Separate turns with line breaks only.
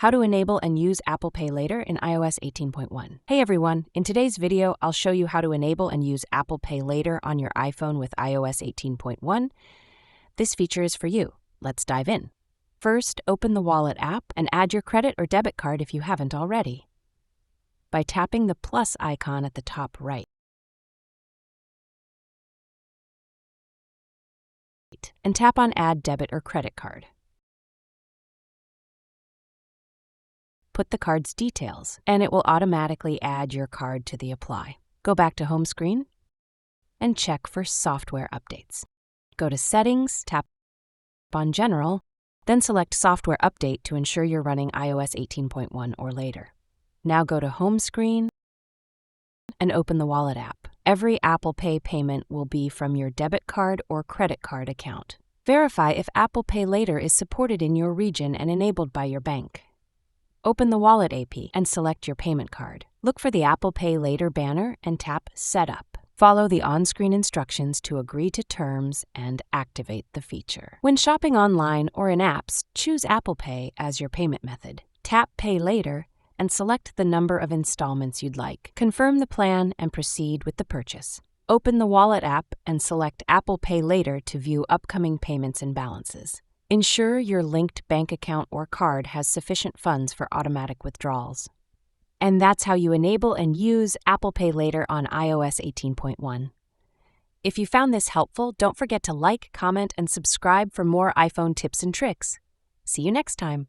How to enable and use Apple Pay Later in iOS 18.1. Hey everyone, in today's video, I'll show you how to enable and use Apple Pay Later on your iPhone with iOS 18.1. This feature is for you. Let's dive in. First, open the Wallet app and add your credit or debit card if you haven't already, by tapping the plus icon at the top right. And tap on Add Debit or Credit Card. Put the card's details, and it will automatically add your card to the Apply. Go back to Home Screen and check for software updates. Go to Settings, tap on General, then select Software Update to ensure you're running iOS 18.1 or later. Now go to Home Screen and open the Wallet app. Every Apple Pay payment will be from your debit card or credit card account. Verify if Apple Pay Later is supported in your region and enabled by your bank. Open the Wallet AP and select your payment card. Look for the Apple Pay Later banner and tap Set Up. Follow the on-screen instructions to agree to terms and activate the feature. When shopping online or in apps, choose Apple Pay as your payment method. Tap Pay Later and select the number of installments you'd like. Confirm the plan and proceed with the purchase. Open the Wallet app and select Apple Pay Later to view upcoming payments and balances. Ensure your linked bank account or card has sufficient funds for automatic withdrawals. And that's how you enable and use Apple Pay Later on iOS 18.1. If you found this helpful, don't forget to like, comment, and subscribe for more iPhone tips and tricks. See you next time.